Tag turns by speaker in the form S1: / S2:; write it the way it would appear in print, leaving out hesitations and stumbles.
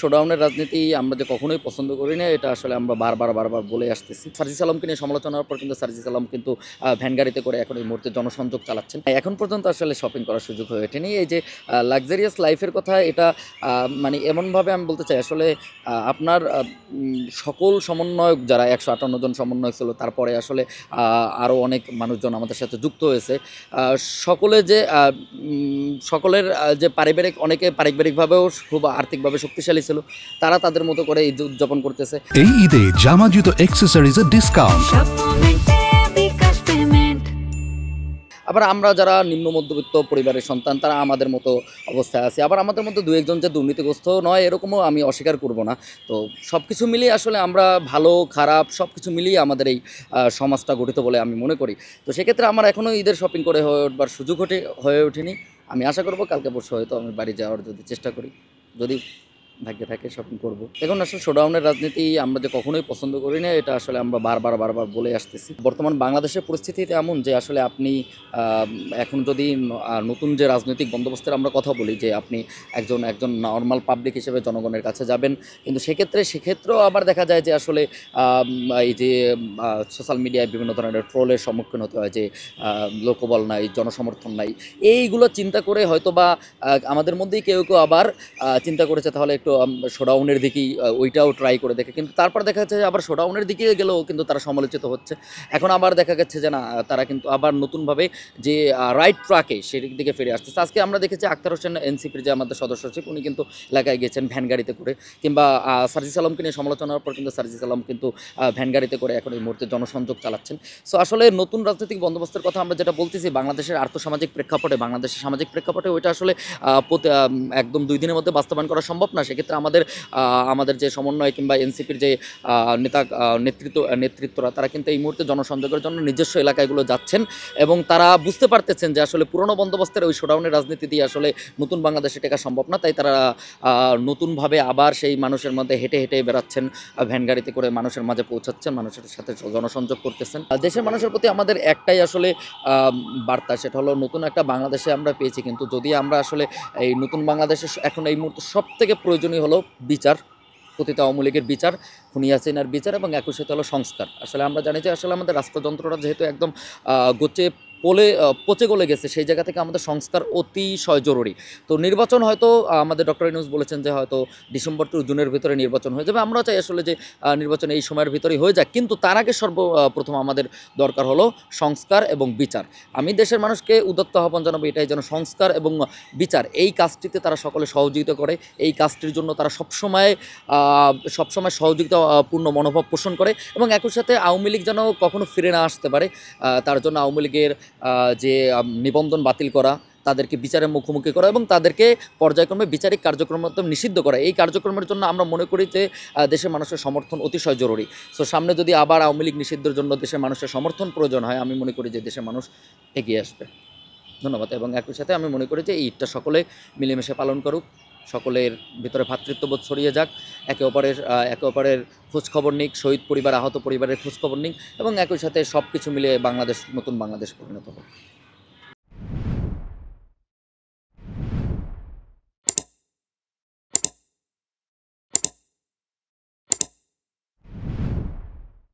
S1: শোডাউনের রাজনীতি আমরা যে কখনোই পছন্দ করি না, এটা আসলে আমরা বারবার বলে আসতেছি। সার্জিস আলমকে নিয়ে সমালোচনার পর কিন্তু সার্জিস আলম কিন্তু ভ্যান গাড়িতে করে এখন এই মুহূর্তে জনসংযোগ চালাচ্ছেন। এখন পর্যন্ত আসলে শপিং করার সুযোগ হয়ে ওঠেনি। এই যে লাক্সারিয়াস লাইফের কথা, এটা মানে এমনভাবে আমি বলতে চাই আসলে আপনার সকল সমন্বয়ক যারা 158 জন সমন্বয়ক ছিল, তারপরে আসলে আরও অনেক মানুষজন আমাদের সাথে যুক্ত হয়েছে। সকলে যে সকলের যে অনেকে পারিবারিকভাবেও খুব আর্থিকভাবে শক্তিশালী ছিল, তারা তাদের মতো করে ঈদ উদযাপন করতেছে।
S2: এই ঈদে জামা জুতো অ্যাক্সেসরিজের ডিসকাউন্ট।
S1: আবার আমরা যারা নিম্ন মধ্যবিত্ত পরিবারের সন্তান, তারা আমাদের মতো অবস্থায় আছে। আবার আমাদের মধ্যে দু একজন যে দুর্নীতিগ্রস্ত নয়, এরকমও আমি অস্বীকার করব না। তো সব কিছু মিলিয়ে আসলে আমরা ভালো খারাপ সব কিছু মিলিয়ে আমাদের এই সমাজটা গঠিত বলে আমি মনে করি। তো সেক্ষেত্রে আমার এখনও ঈদের শপিং করে হয়ে উঠবার সুযোগ হয়ে ওঠেনি। আমি আশা করব কালকে পরশু হয়তো আমি বাড়ি যাওয়ার যদি চেষ্টা করি, যদি ভাগ্যে থাকে শপিং করব। এখন আসলে শোডাউনের রাজনীতি আমরা যে কখনোই পছন্দ করি না, এটা আসলে আমরা বারবার বলে আসতেছি। বর্তমান বাংলাদেশের পরিস্থিতিতে এমন যে আসলে আপনি এখন যদি নতুন যে রাজনৈতিক বন্দোবস্তের আমরা কথা বলি, যে আপনি একজন নর্মাল পাবলিক হিসেবে জনগণের কাছে যাবেন, কিন্তু সেক্ষেত্রেও আবার দেখা যায় যে আসলে এই যে সোশ্যাল মিডিয়ায় বিভিন্ন ধরনের ট্রোলের সম্মুখীন হতে হয়, যে লোকবল নাই, জনসমর্থন নাই। এইগুলো চিন্তা করে হয়তো বা আমাদের মধ্যেই কেউ আবার চিন্তা করেছে তাহলে একটু শোডাউনের দিকেই ওইটাও ট্রাই করে দেখে, কিন্তু তারপর দেখা যাচ্ছে যে আবার শোডাউনের দিকে গেলেও কিন্তু তারা সমালোচিত হচ্ছে। এখন আবার দেখা যাচ্ছে যে না, তারা কিন্তু আবার নতুনভাবে যে রাইট ট্র্যাকে সেদিক দিকে ফিরে আসতেছে। আজকে আমরা দেখেছি আক্তার হোসেন এনসিপির যে আমাদের সদস্য সচিব, উনি কিন্তু এলাকায় গেছেন ভ্যান গাড়িতে করে, কিংবা সার্জিস আলমকে নিয়ে সমালোচনার পর কিন্তু সার্জিস আলম কিন্তু ভ্যান গাড়িতে করে এখন এই মুহূর্তে জনসংযোগ চালাচ্ছেন। সো আসলে নতুন রাজনৈতিক বন্দোবস্তের কথা আমরা যেটা বলতেছি, বাংলাদেশের আর্থসামাজিক প্রেক্ষাপটে, বাংলাদেশের সামাজিক প্রেক্ষাপটে, ওইটা আসলে একদম 2 দিনের মধ্যে বাস্তবায়ন করা সম্ভব না। সেক্ষেত্রে আমাদের যে সমন্বয় কিংবা এনসিপির যে নেতৃত্বরা, তারা কিন্তু এই মুহূর্তে জনসংযোগের জন্য নিজস্ব এলাকাগুলো যাচ্ছেন, এবং তারা বুঝতে পারতেছেন যে আসলে পুরনো বন্দোবস্তের ওই শোডাউনের রাজনীতি দিয়ে আসলে নতুন বাংলাদেশে টেকা সম্ভব না। তাই তারা নতুনভাবে আবার সেই মানুষের মধ্যে হেঁটে বেড়াচ্ছেন, ভ্যান গাড়িতে করে মানুষের মাঝে পৌঁছাচ্ছেন, মানুষের সাথে জনসংযোগ করতেছেন। দেশের মানুষের প্রতি আমাদের একটাই আসলে বার্তা, সেটা হলো নতুন একটা বাংলাদেশে আমরা পেয়েছি, কিন্তু যদি আমরা আসলে এই নতুন বাংলাদেশে এখন এই মুহূর্তে সবথেকে প্রয়োজনীয় হলো বিচার, পতিত আওয়ামী লীগের বিচার, খুনি হাসিনার বিচার, এবং একই সাথে হলো সংস্কার। আসলে আমরা জানি যে আসলে আমাদের রাষ্ট্রযন্ত্রটা যেহেতু একদম পচে গলে গেছে, সেই জায়গা থেকে আমাদের সংস্কার অতিশয় জরুরি। তো নির্বাচন হয়তো আমাদের ডক্টর ইউনূস বলেছেন যে হয়তো ডিসেম্বর টু জুনের ভিতরে নির্বাচন হয়ে যাবে। আমরাও চাই আসলে যে নির্বাচন এই সময়ের ভিতরেই হয়ে যাক, কিন্তু তার আগে সর্বপ্রথম আমাদের দরকার হলো সংস্কার এবং বিচার। আমি দেশের মানুষকে উদাত্ত আহ্বান জানাবো এটাই, যেন সংস্কার এবং বিচার এই কাজটিতে তারা সকলে সহযোগিতা করে। এই কাজটির জন্য তারা সবসময় সহযোগিতা পূর্ণ মনোভাব পোষণ করে, এবং একই সাথে আওয়ামী লীগ যেন কখনো ফিরে না আসতে পারে, তার জন্য আওয়ামী লীগের যে নিবন্ধন বাতিল করা, তাদেরকে বিচারের মুখোমুখি করা, এবং তাদেরকে পর্যায়ক্রমে বিচারিক কার্যক্রমের মাধ্যমে নিষিদ্ধ করা, এই কার্যক্রমের জন্য আমরা মনে করি যে দেশের মানুষের সমর্থন অতিশয় জরুরি। সো সামনে যদি আবার আওয়ামী লীগ নিষিদ্ধের জন্য দেশের মানুষের সমর্থন প্রয়োজন হয়, আমি মনে করি যে দেশের মানুষ এগিয়ে আসবে। ধন্যবাদ। এবং একই সাথে আমি মনে করি যে এই ঈদটা সকলে মিলেমিশে পালন করুক, সকলের ভিতরে ভ্রাতৃত্ববোধ ছড়িয়ে যাক, একে অপরের খোঁজখবর নিক, শহীদ পরিবার, আহত পরিবারের খোঁজখবর নিক, এবং একই সাথে সব কিছু মিলিয়ে নতুন বাংলাদেশ পরিণত হোক।